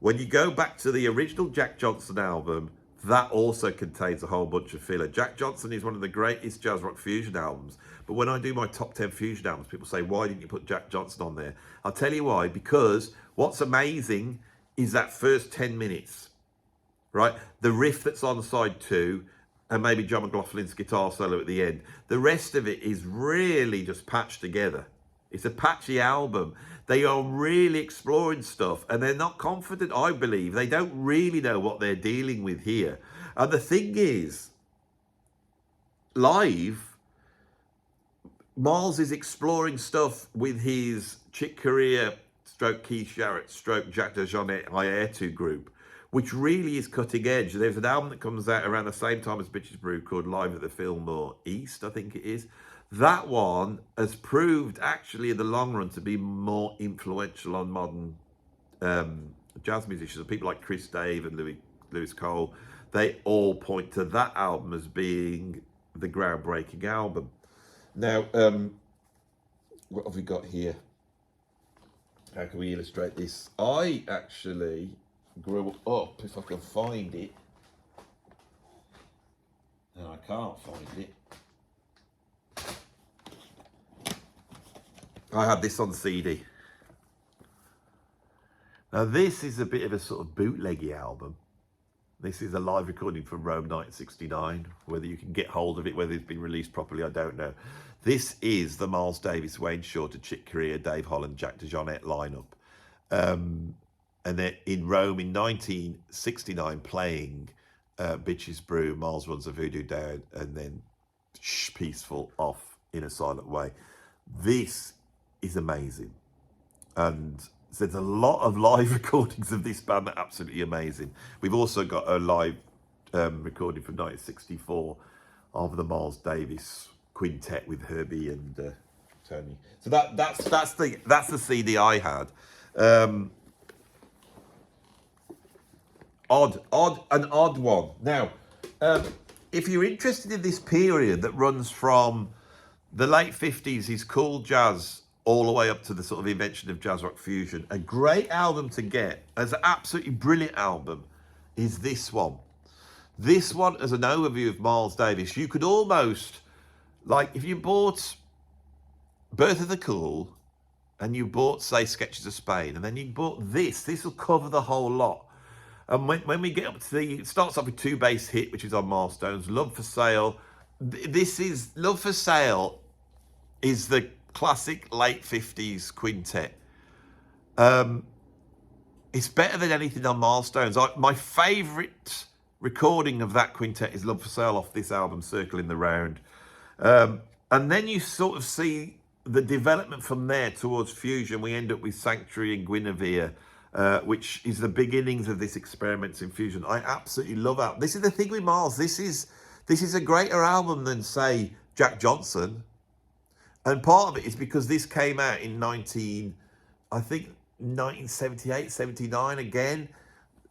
When you go back to the original Jack Johnson album, that also contains a whole bunch of filler. Jack Johnson is one of the greatest jazz rock fusion albums. But when I do my top 10 fusion albums, people say, why didn't you put Jack Johnson on there? I'll tell you why. Because what's amazing is that first 10 minutes, right? The riff that's on side 2, and maybe John McLaughlin's guitar solo at the end. The rest of it is really just patched together. It's a patchy album. They are really exploring stuff, and they're not confident, I believe. They don't really know what they're dealing with here. And the thing is, live, Miles is exploring stuff with his Chick Corea, stroke Keith Jarrett, stroke Jack DeJohnette Hi-Air2 group, which really is cutting edge. There's an album that comes out around the same time as Bitches Brew called Live at the Fillmore East, I think it is. That one has proved actually in the long run to be more influential on modern jazz musicians. People like Chris Dave and Lewis Cole, they all point to that album as being the groundbreaking album. Now, what have we got here? How can we illustrate this? I actually grew up, if I can find it, and I can't find it. I had this on CD. Now this is a bit of a sort of bootleggy album. This is a live recording from Rome 1969. Whether you can get hold of it, whether it's been released properly, I don't know. This is the Miles Davis, Wayne Shorter, Chick Corea, Dave Holland, Jack DeJohnette lineup. And then in Rome in 1969 playing Bitches Brew, Miles Runs a Voodoo Down, and then Peaceful off in a silent way. This is amazing. And so there's a lot of live recordings of this band that are absolutely amazing. We've also got a live recording from 1964 of the Miles Davis quintet with Herbie and Tony. So that's the CD I had. An odd one. Now, if you're interested in this period that runs from the late 50s, is cool jazz, all the way up to the sort of invention of jazz rock fusion. A great album to get, as an absolutely brilliant album, is this one. This one, as an overview of Miles Davis, you could almost, like, if you bought Birth of the Cool, and you bought, say, Sketches of Spain, and then you bought this will cover the whole lot. And when we get up to it starts off with two bass hit, which is on Milestones, Love for Sale. Love for Sale is the classic late 50s quintet. It's better than anything on Milestones. My favourite recording of that quintet is Love for Sale off this album, Circling the Round. And then you sort of see the development from there towards fusion. We end up with Sanctuary and Guinevere, which is the beginnings of this experiments in fusion. I absolutely love that. This is the thing with Miles. This is a greater album than, say, Jack Johnson. And part of it is because this came out in 1978, 79 again.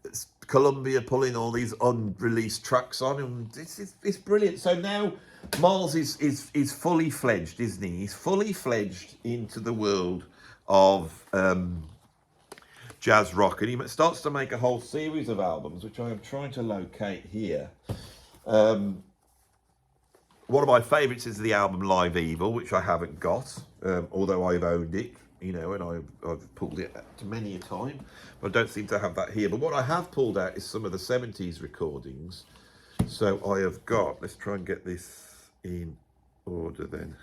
It's Columbia pulling all these unreleased tracks on, and it's brilliant. So now Miles is fully fledged, isn't he? He's fully fledged into the world of jazz rock, and he starts to make a whole series of albums, which I am trying to locate here. One of my favourites is the album Live Evil, which I haven't got, although I've owned it, you know, and I've pulled it out many a time, but I don't seem to have that here. But what I have pulled out is some of the 70s recordings. So I have got, let's try and get this in order then.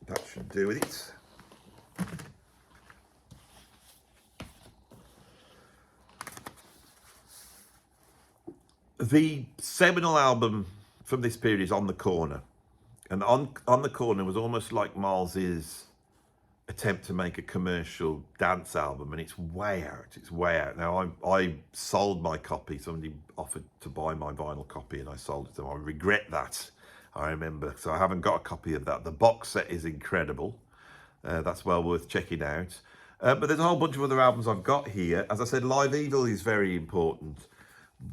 That should do with it. The seminal album from this period is On the Corner. And On the Corner was almost like Miles's attempt to make a commercial dance album, and it's way out. It's way out. Now, I sold my copy. Somebody offered to buy my vinyl copy, and I sold it to them. I regret that, I remember. So I haven't got a copy of that. The box set is incredible. That's well worth checking out. But there's a whole bunch of other albums I've got here. As I said, Live Evil is very important.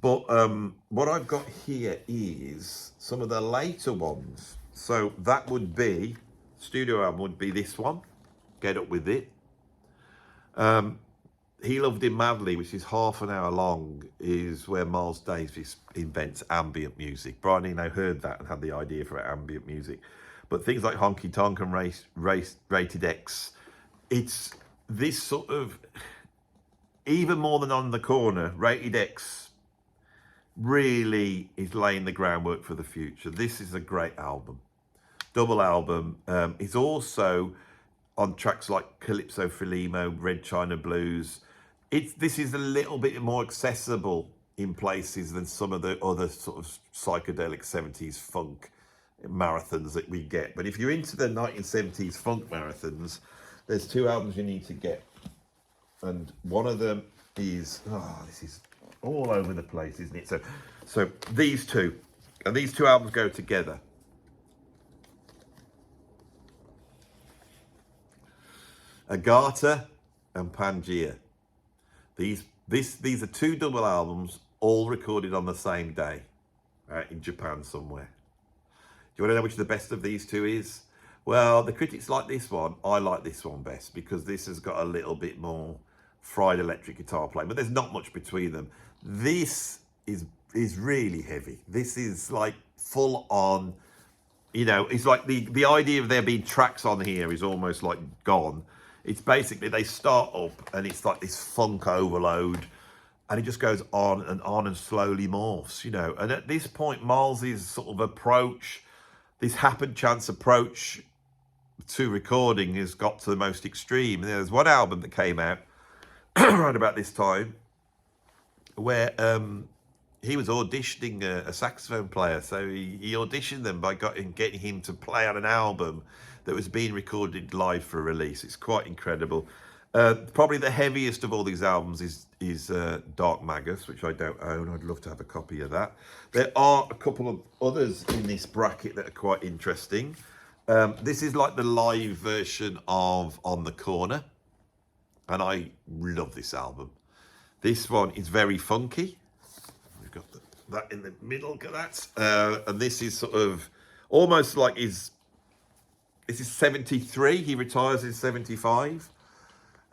But what I've got here is some of the later ones. So that would be, studio album would be this one, Get Up With It. He Loved Him Madly, which is half an hour long, is where Miles Davis invents ambient music. Brian Eno heard that and had the idea for ambient music. But things like Honky Tonk and Rated X, it's this sort of, even more than On the Corner, Rated X really is laying the groundwork for the future. This is a great album. Double album. It's also on tracks like Calypso Filimo, Red China Blues. This is a little bit more accessible in places than some of the other sort of psychedelic 70s funk marathons that we get. But if you're into the 1970s funk marathons, there's two albums you need to get. And one of them is, this is all over the place, isn't it? So these two, and these two albums go together. Agata and Pangea. These are two double albums, all recorded on the same day, in Japan somewhere. Do you want to know which the best of these two is? Well, the critics like this one. I like this one best because this has got a little bit more fried electric guitar playing, but there's not much between them. This is really heavy. This is like full on. You know, it's like the idea of there being tracks on here is almost like gone. It's basically they start up and it's like this funk overload, and it just goes on and slowly morphs. You know, and at this point, Miles's sort of approach, this happen chance approach to recording, has got to the most extreme. And there's one album that came out right about this time where he was auditioning a saxophone player. So he auditioned them by getting him to play on an album that was being recorded live for release. It's quite incredible. Probably the heaviest of all these albums is Dark Magus, which I don't own. I'd love to have a copy of that. There are a couple of others in this bracket that are quite interesting. This is like the live version of On the Corner, and I love this album. This one is very funky. We've got that in the middle, look at that. And this is sort of almost like this is 73. He retires in 75.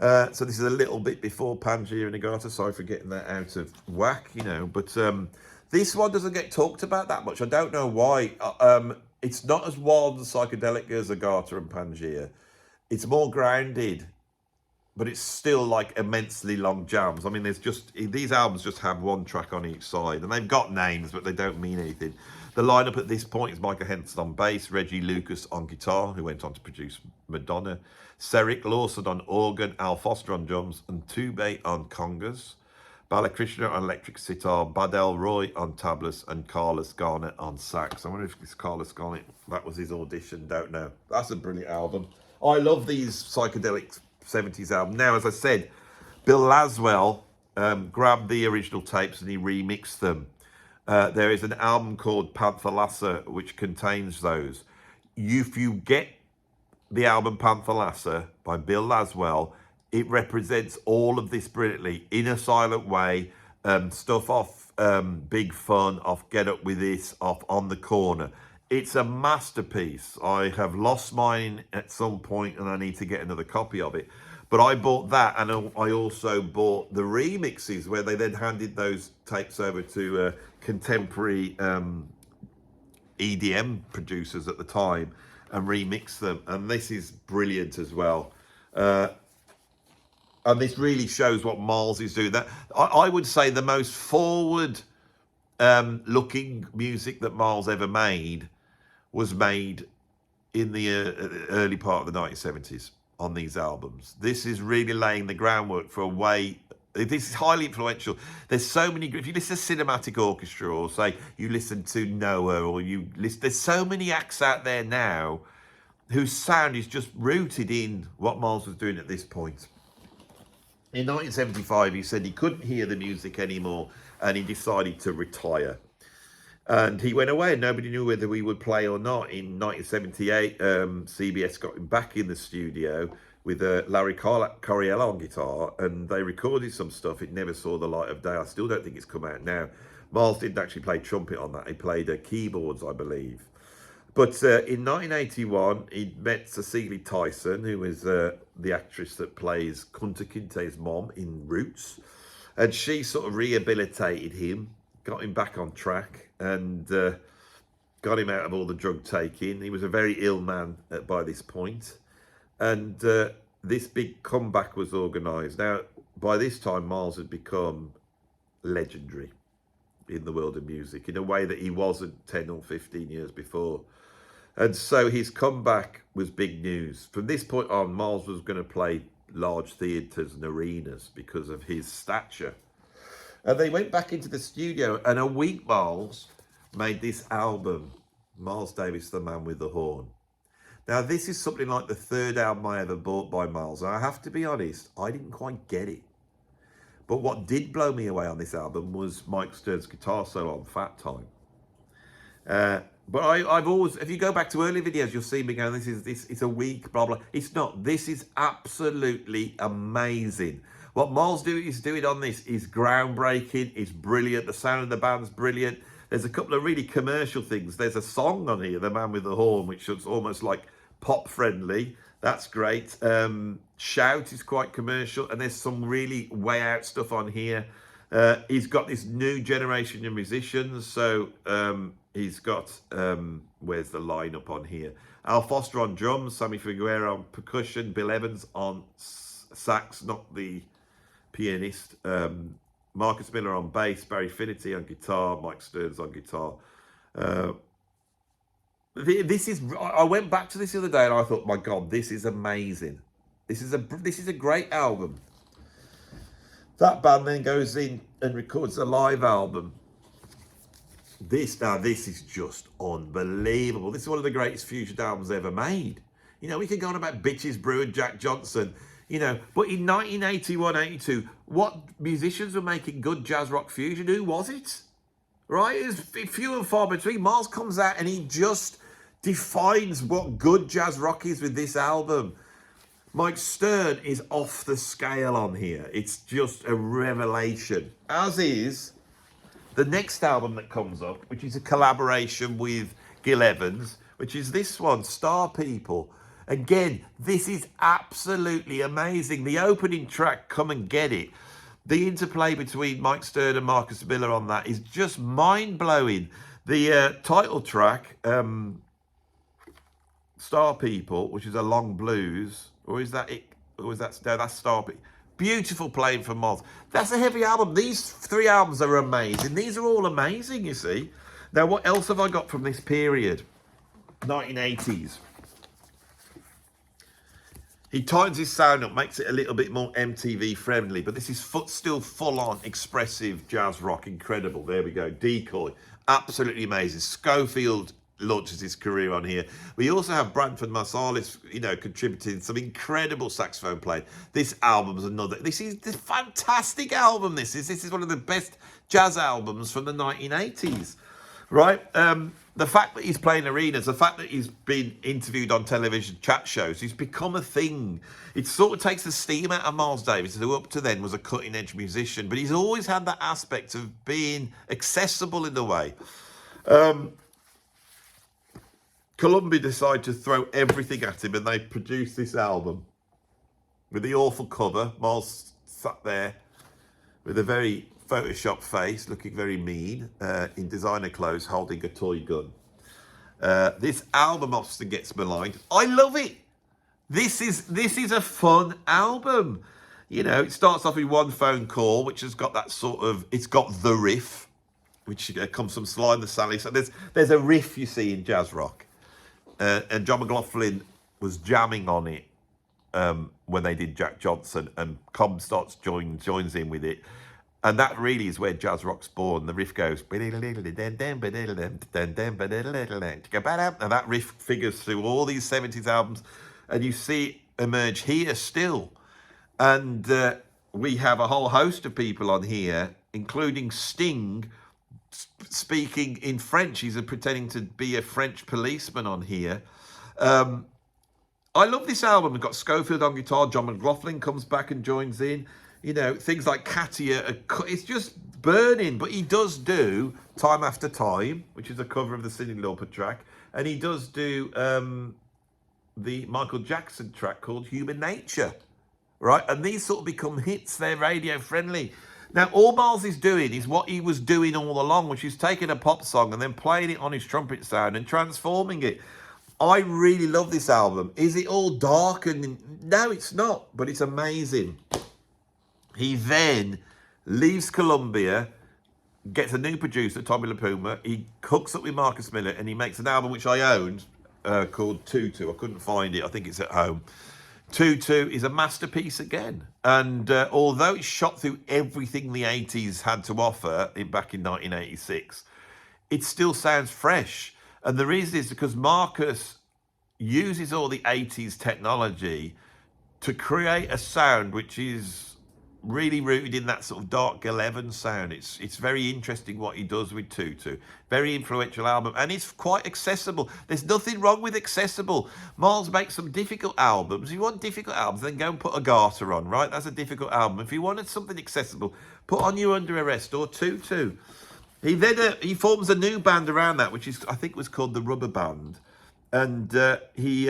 So this is a little bit before Pangea Nagata. Sorry for getting that out of whack, you know. But this one doesn't get talked about that much. I don't know why. It's not as wild and psychedelic as Agata and Pangea. It's more grounded, but it's still like immensely long jams. I mean, these albums just have one track on each side, and they've got names, but they don't mean anything. The lineup at this point is Michael Henson on bass, Reggie Lucas on guitar, who went on to produce Madonna, Ceric Lawson on organ, Al Foster on drums, and Tube on congas, Balakrishna on electric sitar, Badel Roy on tablas, and Carlos Garnett on sax. I wonder if this Carlos Garnett, that was his audition, don't know. That's a brilliant album. I love these psychedelic 70s albums. Now, as I said, Bill Laswell grabbed the original tapes and he remixed them. There is an album called Panther Lasser which contains those. If you get the album Panther Lasser by Bill Laswell, it represents all of this brilliantly in a silent way. Stuff off Big Fun, off Get Up With This, off On The Corner. It's a masterpiece. I have lost mine at some point and I need to get another copy of it. But I bought that, and I also bought the remixes where they then handed those tapes over to contemporary EDM producers at the time and remixed them. And this is brilliant as well. And this really shows what Miles is doing. That I would say the most forward looking music that Miles ever made was made in the early part of the 1970s on these albums. This is really laying the groundwork for a way. This is highly influential. There's so many. If you listen to Cinematic Orchestra, or say you listen to Noah, or you listen, there's so many acts out there now whose sound is just rooted in what Miles was doing at this point. In 1975, he said he couldn't hear the music anymore and he decided to retire. And he went away and nobody knew whether we would play or not. In 1978, CBS got him back in the studio with Larry Coriello on guitar, and they recorded some stuff. It never saw the light of day. I still don't think it's come out now. Miles didn't actually play trumpet on that. He played keyboards, I believe. But in 1981, he met Cecily Tyson, who is the actress that plays Kunta Kinte's mom in Roots. And she sort of rehabilitated him, got him back on track, and got him out of all the drug taking. He was a very ill man by this point. And this big comeback was organised. Now, by this time, Miles had become legendary in the world of music in a way that he wasn't 10 or 15 years before. And so his comeback was big news. From this point on, Miles was going to play large theatres and arenas because of his stature. And they went back into the studio, and a week Miles made this album, Miles Davis, The Man with the Horn. Now, this is something like the third album I ever bought by Miles. And I have to be honest, I didn't quite get it. But what did blow me away on this album was Mike Stern's guitar solo on Fat Time. But I've always, if you go back to early videos, you'll see me going, it's a weak, blah, blah. It's not. This is absolutely amazing. What Miles is doing on this is groundbreaking. It's brilliant. The sound of the band's brilliant. There's a couple of really commercial things. There's a song on here, The Man with the Horn, which is almost like pop friendly. That's great. Shout is quite commercial, and there's some really way out stuff on here. He's got this new generation of musicians. So he's got, where's the lineup on here? Al Foster on drums, Sammy Figueroa on percussion, Bill Evans on sax, not the pianist, Marcus Miller on bass, Barry Finity on guitar, Mike Stearns on guitar. I went back to this the other day and I thought, my God, this is amazing. This is a great album. That band then goes in and records a live album. This is just unbelievable. This is one of the greatest fusion albums ever made. You know, we could go on about Bitches Brew and Jack Johnson, you know, but in 1981, 82, what musicians were making good jazz rock fusion? Who was it? Right? It's few and far between. Miles comes out and he just defines what good jazz rock is with this album. Mike Stern is off the scale on here. It's just a revelation. As is the next album that comes up, which is a collaboration with Gil Evans, which is this one, Star People. Again, this is absolutely amazing. The opening track, Come and Get It, the interplay between Mike Stern and Marcus Miller on that is just mind-blowing. The title track, Star People, which is a long blues, or is that it? Or is that, no, that's Star People. Beautiful playing from Moz. That's a heavy album. These three albums are amazing. These are all amazing, you see. Now, what else have I got from this period? 1980s. He tightens his sound up, makes it a little bit more MTV friendly, but this is still full-on expressive jazz rock. Incredible. There we go. Decoy. Absolutely amazing. Schofield launches his career on here. We also have Branford Marsalis, you know, contributing some incredible saxophone playing. This album's another. This is a fantastic album. This is one of the best jazz albums from the 1980s, right? The fact that he's playing arenas, the fact that he's been interviewed on television chat shows, he's become a thing. It sort of takes the steam out of Miles Davis, who up to then was a cutting-edge musician, but he's always had that aspect of being accessible in a way. Columbia decided to throw everything at him, and they produced this album with the awful cover. Miles sat there with a very Photoshop face, looking very mean, in designer clothes, holding a toy gun. This album often gets maligned. I love it. This is a fun album. You know, it starts off with One Phone Call, which has got that sort of, it's got the riff, which comes from Sly and the Sally. So there's a riff you see in jazz rock. And John McLaughlin was jamming on it when they did Jack Johnson, and Comstock joins in with it. And that really is where jazz rock's born. The riff goes, and that riff figures through all these 70s albums, and you see it emerge here still. And we have a whole host of people on here, including Sting, speaking in French. He's pretending to be a French policeman on here. I love this album. We've got Schofield on guitar. John McLaughlin comes back and joins in. You know, things like Katia, it's just burning. But he does do Time After Time, which is a cover of the Cyndi Lauper track. And he does do the Michael Jackson track called Human Nature, right? And these sort of become hits. They're radio friendly. Now, all Miles is doing is what he was doing all along, which is taking a pop song and then playing it on his trumpet sound and transforming it. I really love this album. Is it all dark? No, it's not, but it's amazing. He then leaves Columbia, gets a new producer, Tommy LaPuma. He hooks up with Marcus Miller, and he makes an album which I owned called Tutu. I couldn't find it. I think it's at home. Tutu is a masterpiece again. And although it's shot through everything the 80s had to offer back in 1986, it still sounds fresh. And the reason is because Marcus uses all the 80s technology to create a sound which is really rooted in that sort of dark Gil Evans sound. It's very interesting what he does with Tutu. Very influential album, and it's quite accessible. There's nothing wrong with accessible. Miles makes some difficult albums. If you want difficult albums, then go and put a garter on, right? That's a difficult album. If you wanted something accessible, put on You Under Arrest or Tutu. He then he forms a new band around that, which is, I think, was called the Rubber Band, and he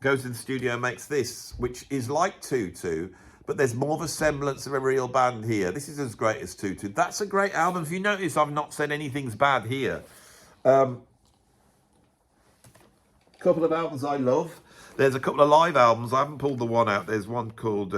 goes to the studio and makes this, which is like Tutu, but there's more of a semblance of a real band here. This is as great as Tutu. That's a great album. If you notice, I've not said anything's bad here. Couple of albums I love. There's a couple of live albums. I haven't pulled the one out. There's one called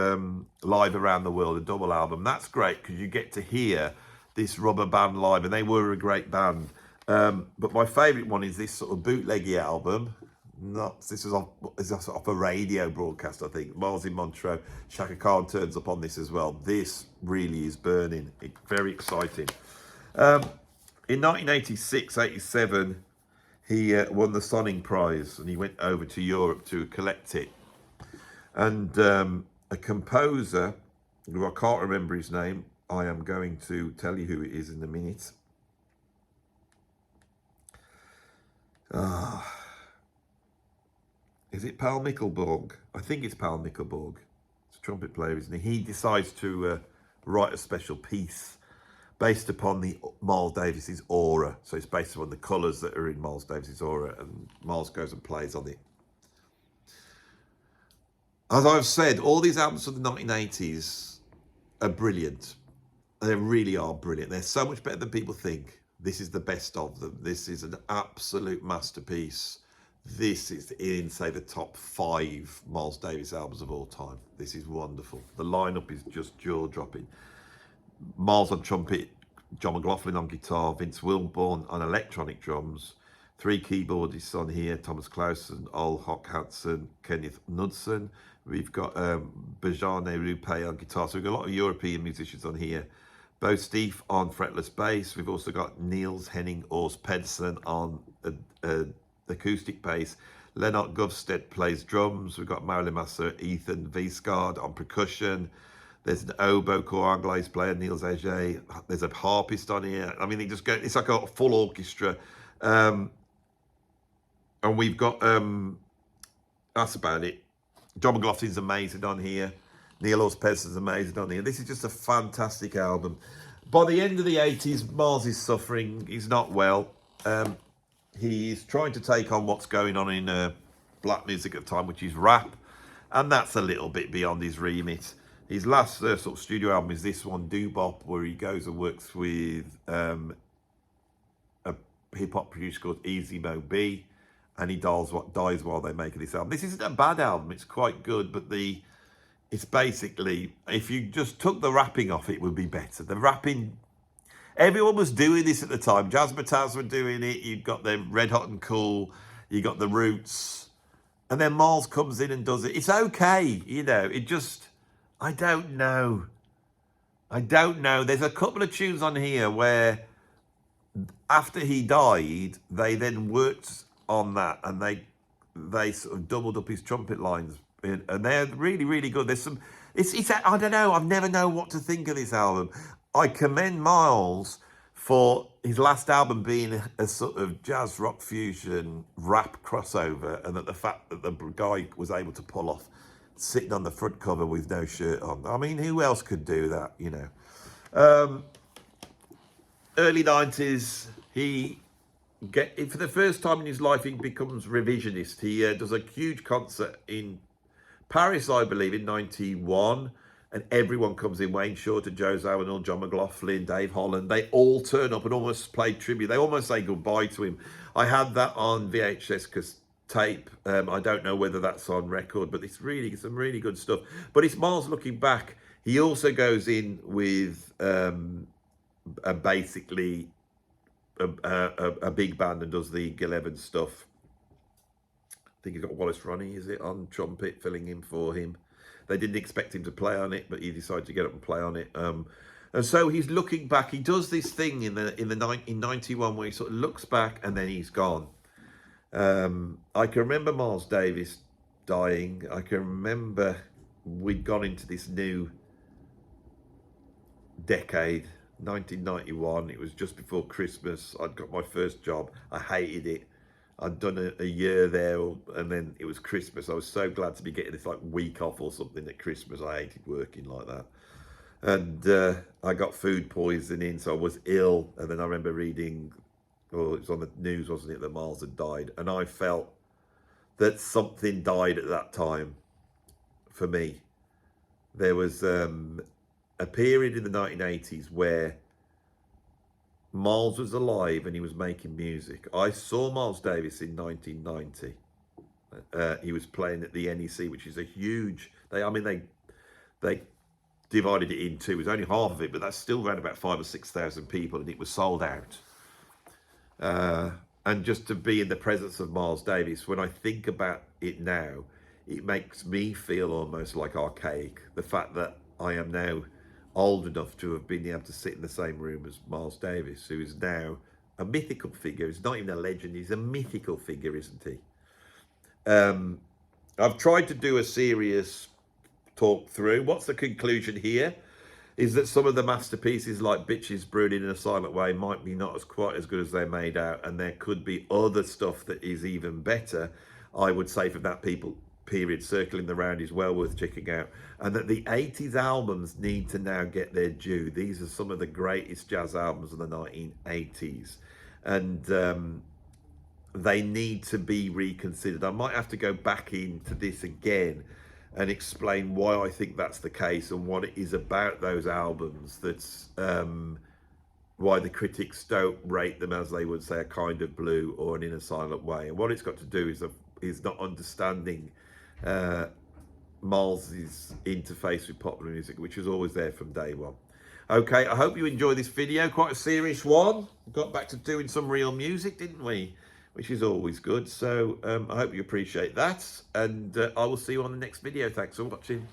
Live Around the World, a double album. That's great because you get to hear this rubber band live, and they were a great band. But my favourite one is this sort of bootleggy album. This is off a radio broadcast, I think. Miles in Montreux. Shaka Khan turns up on this as well. This really is burning. It's very exciting. In 1986-87, he won the Sonning Prize, and he went over to Europe to collect it. And a composer, who I can't remember his name, I am going to tell you who it is in a minute. Is it Paul Mickelborg? I think it's Paul Mickelborg. It's a trumpet player, isn't he? He decides to write a special piece based upon the Miles Davis's aura. So it's based upon the colours that are in Miles Davis's aura, and Miles goes and plays on it. As I've said, all these albums from the 1980s are brilliant. They really are brilliant. They're so much better than people think. This is the best of them. This is an absolute masterpiece. This is in, say, the top 5 Miles Davis albums of all time. This is wonderful. The lineup is just jaw-dropping. Miles on trumpet, John McLaughlin on guitar, Vince Wilborn on electronic drums, 3 keyboardists on here, Thomas Clausen, Ol Hock Hansen, Kenneth Knudsen. We've got Bajane Rupe on guitar. So we've got a lot of European musicians on here. Bo Steve on fretless bass. We've also got Niels Henning Ors Pedersen on acoustic bass. Lennart Govstedt plays drums. We've got Marilyn Masser, Ethan Viesgaard on percussion. There's an oboe corps anglaise player, Niels Ege. There's a harpist on here. I mean, it's like a full orchestra. And we've got, that's about it. John McLaughlin's amazing on here. Neil Ors Pedersen's amazing on here. This is just a fantastic album. By the end of the 80s, Miles is suffering. He's not well. He's trying to take on what's going on in black music at the time, which is rap. And that's a little bit beyond his remit. His last sort of studio album is this one, Bebop, where he goes and works with a hip-hop producer called Easy Mo B, and he dies while they're making this album. This isn't a bad album. It's quite good, but it's basically, if you just took the rapping off, it would be better. The rapping, everyone was doing this at the time. Jazzmatazz were doing it. You've got them Red Hot and Cool. You got the Roots. And then Miles comes in and does it. It's okay, you know. It just, I don't know. There's a couple of tunes on here where after he died, they then worked on that, and they sort of doubled up his trumpet lines, and they're really, really good. There's some, it's I don't know. I've never known what to think of this album. I commend Miles for his last album being a sort of jazz rock fusion rap crossover, and that the fact that the guy was able to pull off sitting on the front cover with no shirt on. I mean, who else could do that, you know? Early 90s, for the first time in his life, he becomes revisionist. He does a huge concert in Paris, I believe, in 91, and everyone comes in. Wayne Shorter, Joe Zawinul, John McLaughlin, Dave Holland. They all turn up and almost play tribute. They almost say goodbye to him. I had that on VHS tape. I don't know whether that's on record, but it's really some really good stuff. But it's Miles looking back. He also goes in with basically a big band and does the Gil Evans stuff. I think he's got Wallace Ronnie, is it, on trumpet, filling in for him. They didn't expect him to play on it, but he decided to get up and play on it. And so he's looking back. He does this thing in 91 where he sort of looks back and then he's gone. I can remember Miles Davis dying. I can remember we'd gone into this new decade, 1991. It was just before Christmas. I'd got my first job. I hated it. I'd done a year there, and then it was Christmas. I was so glad to be getting this like week off or something at Christmas. I hated working like that. And I got food poisoning, so I was ill. And then I remember reading, it was on the news, wasn't it, that Miles had died. And I felt that something died at that time for me. There was a period in the 1980s where Miles was alive and he was making music. I saw Miles Davis in 1990. He was playing at the NEC, which is a huge. They divided it in two. It was only half of it, but that's still around about 5,000 or 6,000 people, and it was sold out. And just to be in the presence of Miles Davis, when I think about it now, it makes me feel almost like archaic. The fact that I am now old enough to have been able to sit in the same room as Miles Davis, who is now a mythical figure. He's not even a legend, he's a mythical figure, isn't he? I've tried to do a serious talk through. What's the conclusion here? Is that some of the masterpieces like Bitches Brewed in a Silent Way might be not as quite as good as they're made out, and there could be other stuff that is even better. I would say from that period, Circling the Round is well worth checking out, and that the 80s albums need to now get their due. These are some of the greatest jazz albums of the 1980s, and they need to be reconsidered. I might have to go back into this again and explain why I think that's the case and what it is about those albums that's why the critics don't rate them as they would say a Kind of Blue or an In a Silent Way. And what it's got to do is not understanding Miles's interface with popular music, which was always there from day one. Okay, I hope you enjoy this video. Quite a serious one. Got back to doing some real music, didn't we? Which is always good. So I hope you appreciate that. And I will see you on the next video. Thanks for watching.